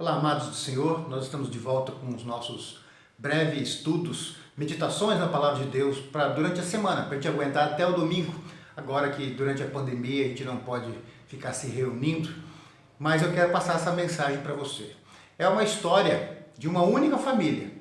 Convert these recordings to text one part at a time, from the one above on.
Olá, amados do Senhor, nós estamos de volta com os nossos breves estudos, meditações na Palavra de Deus durante a semana, para a gente aguentar até o domingo, agora que durante a pandemia a gente não pode ficar se reunindo, mas eu quero passar essa mensagem para você. É uma história de uma única família,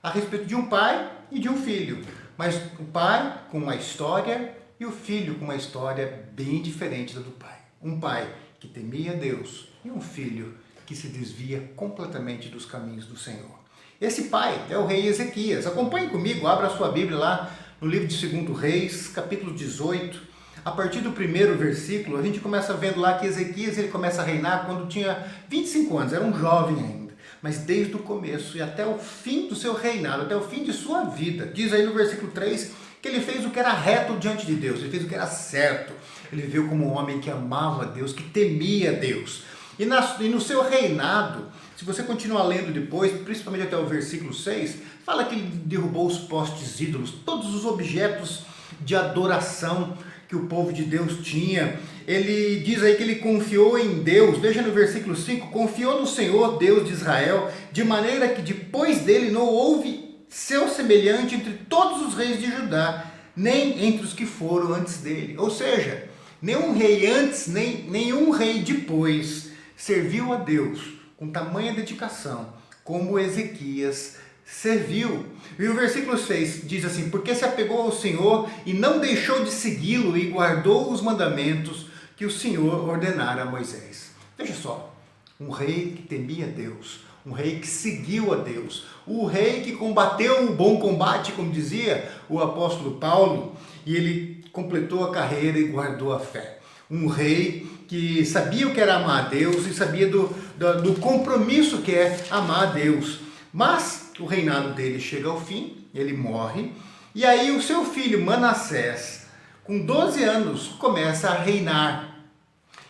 a respeito de um pai e de um filho, mas o pai com uma história e o filho com uma história bem diferente da do pai. Um pai que temia Deus e um filho que se desvia completamente dos caminhos do Senhor. Esse pai é o rei Ezequias. Acompanhe comigo, abra a sua Bíblia lá no livro de 2 Reis, capítulo 18. A partir do primeiro versículo, a gente começa vendo lá que Ezequias ele começa a reinar quando tinha 25 anos, era um jovem ainda. Mas desde o começo e até o fim do seu reinado, até o fim de sua vida, diz aí no versículo 3 que ele fez o que era reto diante de Deus, ele fez o que era certo. Ele viveu como um homem que amava Deus, que temia Deus. E no seu reinado, se você continuar lendo depois, principalmente até o versículo 6, fala que ele derrubou os postes ídolos, todos os objetos de adoração que o povo de Deus tinha. Ele diz aí que ele confiou em Deus, veja no versículo 5, confiou no Senhor, Deus de Israel, de maneira que depois dele não houve seu semelhante entre todos os reis de Judá, nem entre os que foram antes dele. Ou seja, nenhum rei antes, nem nenhum rei depois serviu a Deus com tamanha dedicação como Ezequias serviu. E o versículo 6 diz assim: porque se apegou ao Senhor e não deixou de segui-lo e guardou os mandamentos que o Senhor ordenara a Moisés. Veja só, um rei que temia Deus, um rei que seguiu a Deus, o rei que combateu o bom combate, como dizia o apóstolo Paulo, e ele completou a carreira e guardou a fé. Um rei que sabia o que era amar a Deus e sabia do compromisso que é amar a Deus. Mas o reinado dele chega ao fim, ele morre, e aí o seu filho Manassés, com 12 anos, começa a reinar.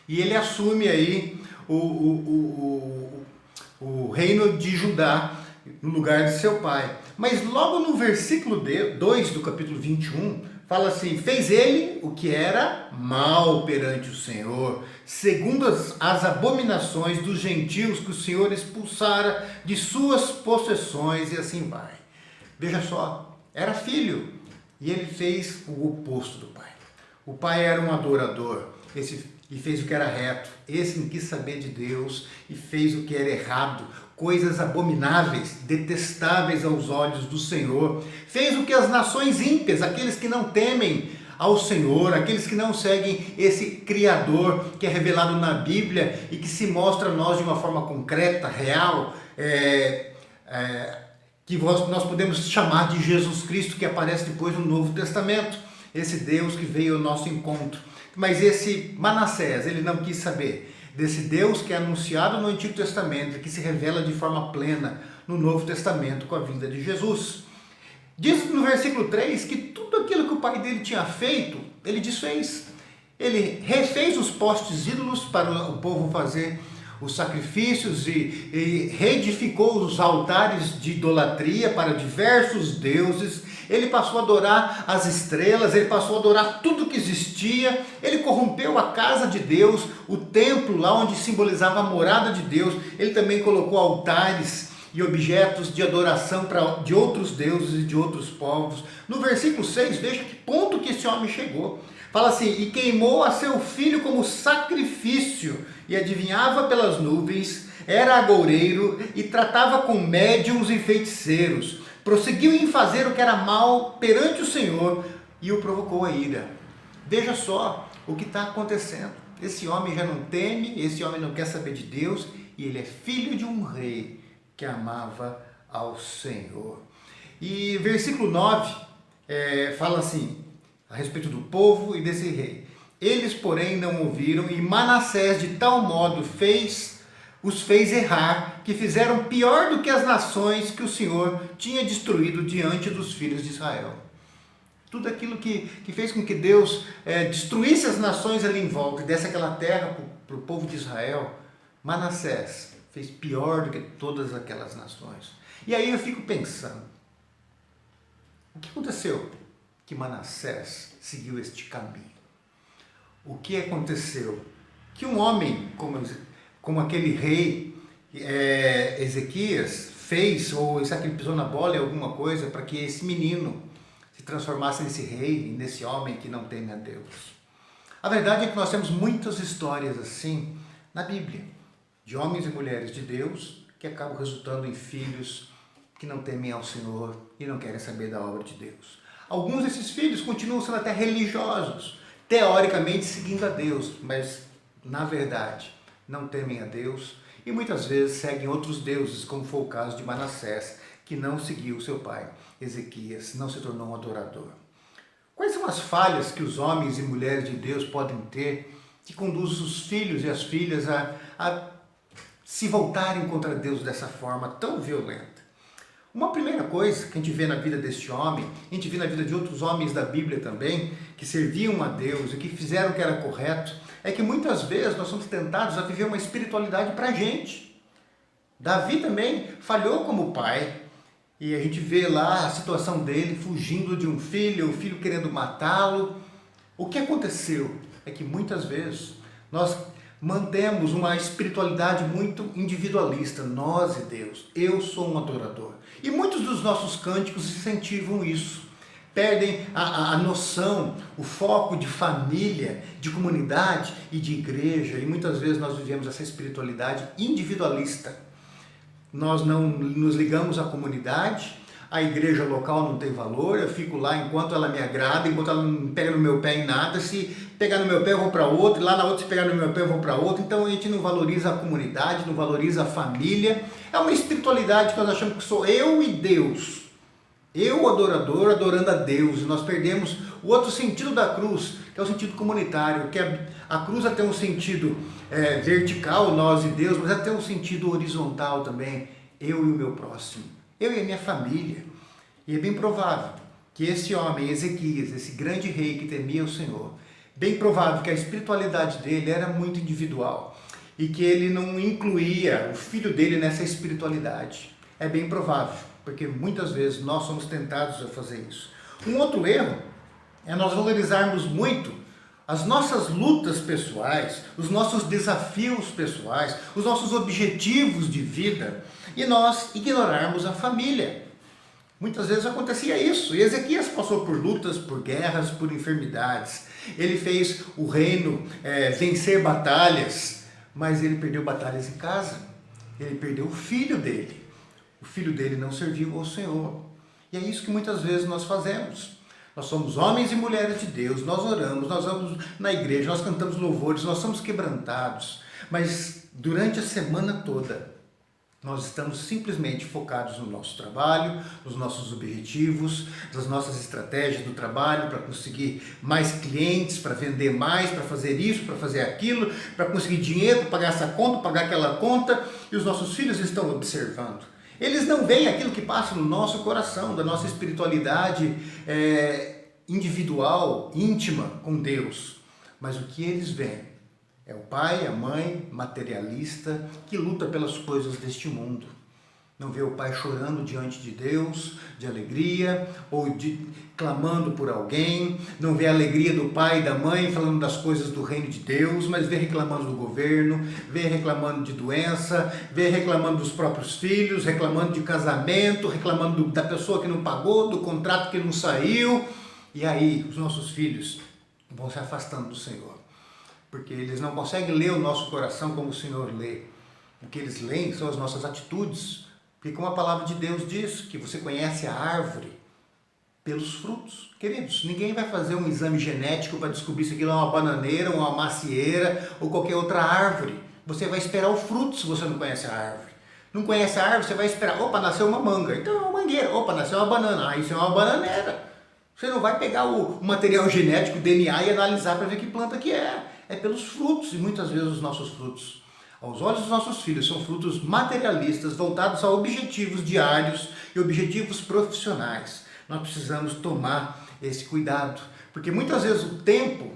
E ele assume aí o reino de Judá no lugar de seu pai. Mas logo no versículo 2 do capítulo 21, fala assim: fez ele o que era mal perante o Senhor, segundo as abominações dos gentios que o Senhor expulsara de suas possessões, e assim vai. Veja só, era filho, e ele fez o oposto do pai. O pai era um adorador, e fez o que era reto. Esse não quis saber de Deus e fez o que era errado, coisas abomináveis, detestáveis aos olhos do Senhor. Fez o que as nações ímpias, aqueles que não temem ao Senhor, aqueles que não seguem esse Criador que é revelado na Bíblia e que se mostra a nós de uma forma concreta, real, que nós podemos chamar de Jesus Cristo, que aparece depois no Novo Testamento, esse Deus que veio ao nosso encontro. Mas esse Manassés, ele não quis saber desse Deus que é anunciado no Antigo Testamento, que se revela de forma plena no Novo Testamento com a vinda de Jesus. Diz no versículo 3 que tudo aquilo que o pai dele tinha feito, ele desfez. Ele refez os postes ídolos para o povo fazer os sacrifícios e reedificou os altares de idolatria para diversos deuses. Ele passou a adorar as estrelas, ele passou a adorar tudo que existia, ele corrompeu a casa de Deus, o templo lá onde simbolizava a morada de Deus, ele também colocou altares e objetos de adoração de outros deuses e de outros povos. No versículo 6, veja que ponto que esse homem chegou. Fala assim: e queimou a seu filho como sacrifício, e adivinhava pelas nuvens, era agoureiro e tratava com médiuns e feiticeiros. Prosseguiu em fazer o que era mal perante o Senhor e o provocou a ira. Veja só o que está acontecendo. Esse homem já não teme, esse homem não quer saber de Deus, e ele é filho de um rei que amava ao Senhor. E versículo 9 fala assim, a respeito do povo e desse rei: eles, porém, não ouviram, e Manassés de tal modo os fez errar, que fizeram pior do que as nações que o Senhor tinha destruído diante dos filhos de Israel. Tudo aquilo que fez com que Deus destruísse as nações ali em volta e desse aquela terra para o povo de Israel, Manassés fez pior do que todas aquelas nações. E aí eu fico pensando, o que aconteceu que Manassés seguiu este caminho? O que aconteceu? Que um homem como aquele rei Ezequias fez, ou isso aqui ele pisou na bola em alguma coisa, para que esse menino se transformasse nesse rei, nesse homem que não teme a Deus. A verdade é que nós temos muitas histórias assim na Bíblia, de homens e mulheres de Deus que acabam resultando em filhos que não temem ao Senhor e não querem saber da obra de Deus. Alguns desses filhos continuam sendo até religiosos, teoricamente seguindo a Deus, mas na verdade não temem a Deus e muitas vezes seguem outros deuses, como foi o caso de Manassés, que não seguiu seu pai Ezequias, não se tornou um adorador. Quais são as falhas que os homens e mulheres de Deus podem ter que conduzem os filhos e as filhas a se voltarem contra Deus dessa forma tão violenta? Uma primeira coisa que a gente vê na vida deste homem, a gente vê na vida de outros homens da Bíblia também, que serviam a Deus e que fizeram o que era correto, é que muitas vezes nós somos tentados a viver uma espiritualidade para a gente. Davi também falhou como pai, e a gente vê lá a situação dele fugindo de um filho, o filho querendo matá-lo. O que aconteceu é que muitas vezes nós mantemos uma espiritualidade muito individualista, nós e Deus. Eu sou um adorador. E muitos dos nossos cânticos incentivam isso. Perdem a noção, o foco de família, de comunidade e de igreja. E muitas vezes nós vivemos essa espiritualidade individualista. Nós não nos ligamos à comunidade, a igreja local não tem valor, eu fico lá enquanto ela me agrada, enquanto ela não pega no meu pé em nada, se pegar no meu pé eu vou para outro, e lá na outra se pegar no meu pé eu vou para outro, então a gente não valoriza a comunidade, não valoriza a família, é uma espiritualidade que nós achamos que sou eu e Deus, eu adorador adorando a Deus, e nós perdemos o outro sentido da cruz, que é o sentido comunitário, que a cruz tem um sentido vertical, nós e Deus, mas ela tem um sentido horizontal também, eu e o meu próximo, eu e a minha família. E é bem provável que esse homem, Ezequias, esse grande rei que temia o Senhor, bem provável que a espiritualidade dele era muito individual e que ele não incluía o filho dele nessa espiritualidade. É bem provável, porque muitas vezes nós somos tentados a fazer isso. Um outro erro é nós valorizarmos muito as nossas lutas pessoais, os nossos desafios pessoais, os nossos objetivos de vida e nós ignorarmos a família. Muitas vezes acontecia isso. E Ezequias passou por lutas, por guerras, por enfermidades. Ele fez o reino vencer batalhas, mas ele perdeu batalhas em casa. Ele perdeu o filho dele. O filho dele não serviu ao Senhor. E é isso que muitas vezes nós fazemos. Nós somos homens e mulheres de Deus, nós oramos, nós vamos na igreja, nós cantamos louvores, nós somos quebrantados, mas durante a semana toda nós estamos simplesmente focados no nosso trabalho, nos nossos objetivos, nas nossas estratégias do trabalho para conseguir mais clientes, para vender mais, para fazer isso, para fazer aquilo, para conseguir dinheiro, para pagar essa conta, pagar aquela conta, e os nossos filhos estão observando. Eles não veem aquilo que passa no nosso coração, da nossa espiritualidade individual, íntima com Deus. Mas o que eles veem é o pai, a mãe materialista que luta pelas coisas deste mundo. Não vê o pai chorando diante de Deus, de alegria, ou clamando por alguém. Não vê a alegria do pai e da mãe falando das coisas do reino de Deus, mas vê reclamando do governo, vê reclamando de doença, vê reclamando dos próprios filhos, reclamando de casamento, reclamando da pessoa que não pagou, do contrato que não saiu. E aí os nossos filhos vão se afastando do Senhor, porque eles não conseguem ler o nosso coração como o Senhor lê. O que eles leem são as nossas atitudes. Porque como a palavra de Deus diz, que você conhece a árvore pelos frutos. Queridos, ninguém vai fazer um exame genético para descobrir se aquilo é uma bananeira, uma macieira ou qualquer outra árvore. Você vai esperar o fruto se você não conhece a árvore. Não conhece a árvore, você vai esperar, opa, nasceu uma manga, então é uma mangueira, opa, nasceu uma banana, isso é uma bananeira. Você não vai pegar o material genético, o DNA e analisar para ver que planta que é. É pelos frutos, e muitas vezes os nossos frutos, aos olhos dos nossos filhos, são frutos materialistas, voltados a objetivos diários e objetivos profissionais. Nós precisamos tomar esse cuidado, porque muitas vezes o tempo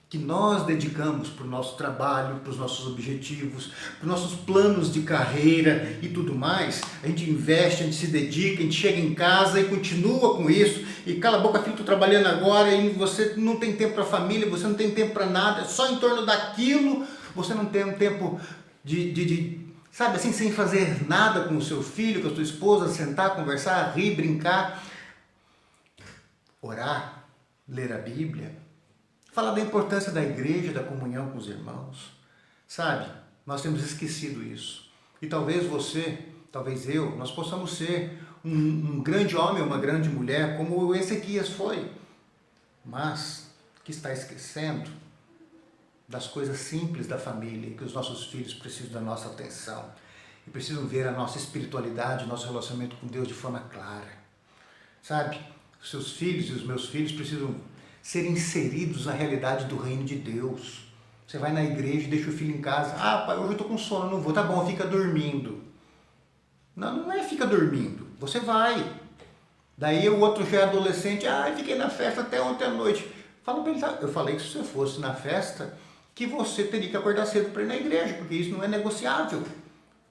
que nós dedicamos para o nosso trabalho, para os nossos objetivos, para os nossos planos de carreira e tudo mais, a gente investe, a gente se dedica, a gente chega em casa e continua com isso, e cala a boca, filho, estou trabalhando agora, e você não tem tempo para a família, você não tem tempo para nada, só em torno daquilo, você não tem um tempo de sabe assim, sem fazer nada com o seu filho, com a sua esposa, sentar, conversar, rir, brincar, orar, ler a Bíblia, falar da importância da igreja, da comunhão com os irmãos, sabe? Nós temos esquecido isso. E talvez você, talvez eu, nós possamos ser um grande homem, uma grande mulher, como o Ezequias foi, mas que está esquecendo das coisas simples da família, que os nossos filhos precisam da nossa atenção e precisam ver a nossa espiritualidade, o nosso relacionamento com Deus de forma clara. Sabe? Os seus filhos e os meus filhos precisam ser inseridos na realidade do reino de Deus. Você vai na igreja e deixa o filho em casa. Ah, pai, hoje eu estou com sono, não vou. Tá bom, fica dormindo. Não, não é fica dormindo. Você vai. Daí o outro já é adolescente. Ah, fiquei na festa até ontem à noite. Fala para ele, tá? Eu falei que se você fosse na festa, que você teria que acordar cedo para ir na igreja, porque isso não é negociável.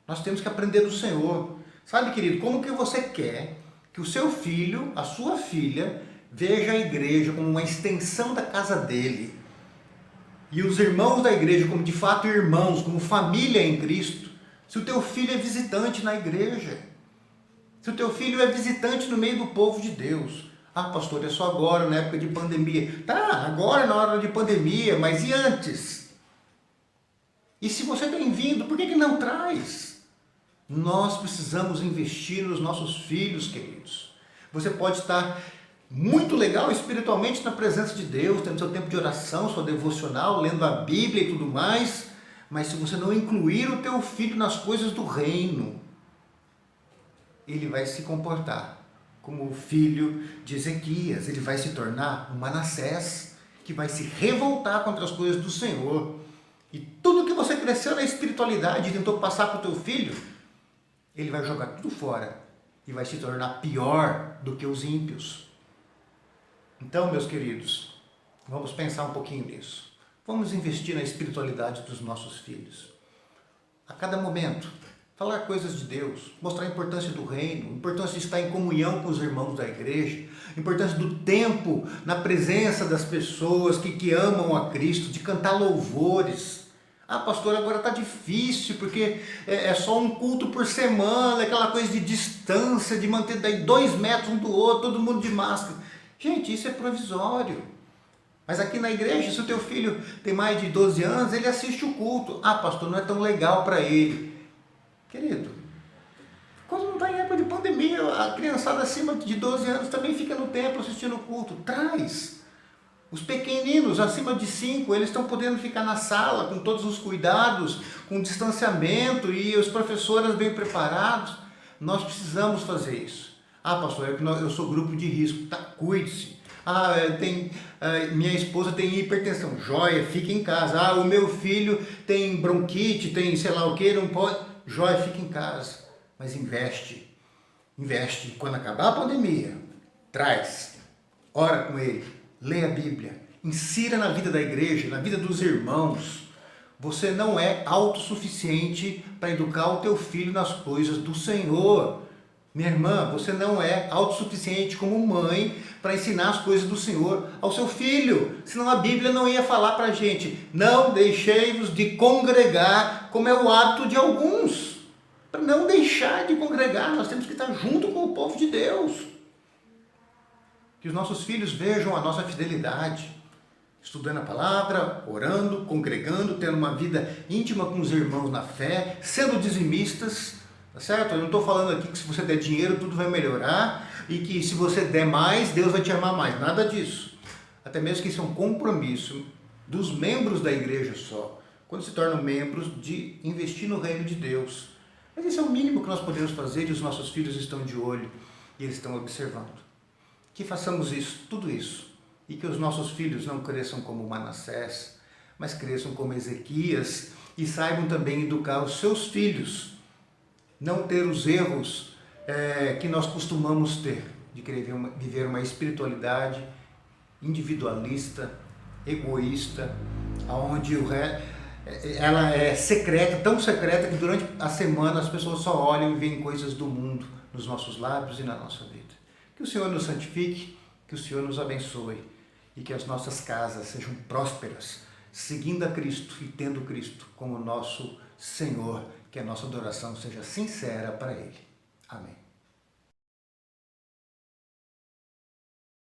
Nós temos que aprender do Senhor. Sabe, querido, como que você quer que o seu filho, a sua filha, veja a igreja como uma extensão da casa dele, e os irmãos da igreja como de fato irmãos, como família em Cristo, se o teu filho é visitante na igreja, se o teu filho é visitante no meio do povo de Deus? Ah, pastor, é só agora, na época de pandemia. Tá, agora na hora de pandemia, mas e antes? E se você tem vindo, por que não traz? Nós precisamos investir nos nossos filhos, queridos. Você pode estar muito legal espiritualmente na presença de Deus, tendo seu tempo de oração, sua devocional, lendo a Bíblia e tudo mais, mas se você não incluir o teu filho nas coisas do reino, ele vai se comportar como o filho de Ezequias, ele vai se tornar um Manassés, que vai se revoltar contra as coisas do Senhor. E tudo que você cresceu na espiritualidade e tentou passar para o teu filho, ele vai jogar tudo fora e vai se tornar pior do que os ímpios. Então, meus queridos, vamos pensar um pouquinho nisso. Vamos investir na espiritualidade dos nossos filhos. A cada momento, falar coisas de Deus, mostrar a importância do reino, a importância de estar em comunhão com os irmãos da igreja, a importância do tempo na presença das pessoas que amam a Cristo, de cantar louvores. Ah, pastor, agora está difícil, porque é só um culto por semana, aquela coisa de distância, de manter daí 2 metros um do outro, todo mundo de máscara. Gente, isso é provisório. Mas aqui na igreja, se o teu filho tem mais de 12 anos, ele assiste o culto. Ah, pastor, não é tão legal para ele. Querido, quando não está em época de pandemia, a criançada acima de 12 anos também fica no templo assistindo o culto. Traz. Os pequeninos, acima de 5, eles estão podendo ficar na sala com todos os cuidados, com distanciamento e os professores bem preparados. Nós precisamos fazer isso. Ah, pastor, eu sou grupo de risco. Tá, cuide-se. Ah, minha esposa tem hipertensão. Joia, fica em casa. Ah, o meu filho tem bronquite, tem sei lá o que, não pode. Joia, fica em casa. Mas investe. Investe. Quando acabar a pandemia, traz. Ora com ele. Leia a Bíblia. Insira na vida da igreja, na vida dos irmãos. Você não é autossuficiente para educar o teu filho nas coisas do Senhor. Minha irmã, você não é autossuficiente como mãe para ensinar as coisas do Senhor ao seu filho. Senão a Bíblia não ia falar para a gente: não deixei-vos de congregar, como é o hábito de alguns. Para não deixar de congregar, nós temos que estar junto com o povo de Deus. Que os nossos filhos vejam a nossa fidelidade, estudando a palavra, orando, congregando, tendo uma vida íntima com os irmãos na fé, sendo dizimistas. Tá certo? Eu não estou falando aqui que se você der dinheiro tudo vai melhorar e que se você der mais, Deus vai te amar mais. Nada disso. Até mesmo que isso é um compromisso dos membros da igreja só, quando se tornam membros, de investir no reino de Deus. Mas esse é o mínimo que nós podemos fazer e os nossos filhos estão de olho e eles estão observando. Que façamos isso, tudo isso, e que os nossos filhos não cresçam como Manassés, mas cresçam como Ezequias e saibam também educar os seus filhos. Não ter os erros que nós costumamos ter, de querer viver uma espiritualidade individualista, egoísta, onde ela é secreta, tão secreta que durante a semana as pessoas só olham e veem coisas do mundo nos nossos lábios e na nossa vida. Que o Senhor nos santifique, que o Senhor nos abençoe e que as nossas casas sejam prósperas, seguindo a Cristo e tendo Cristo como nosso Senhor. que a nossa adoração seja sincera para Ele. Amém.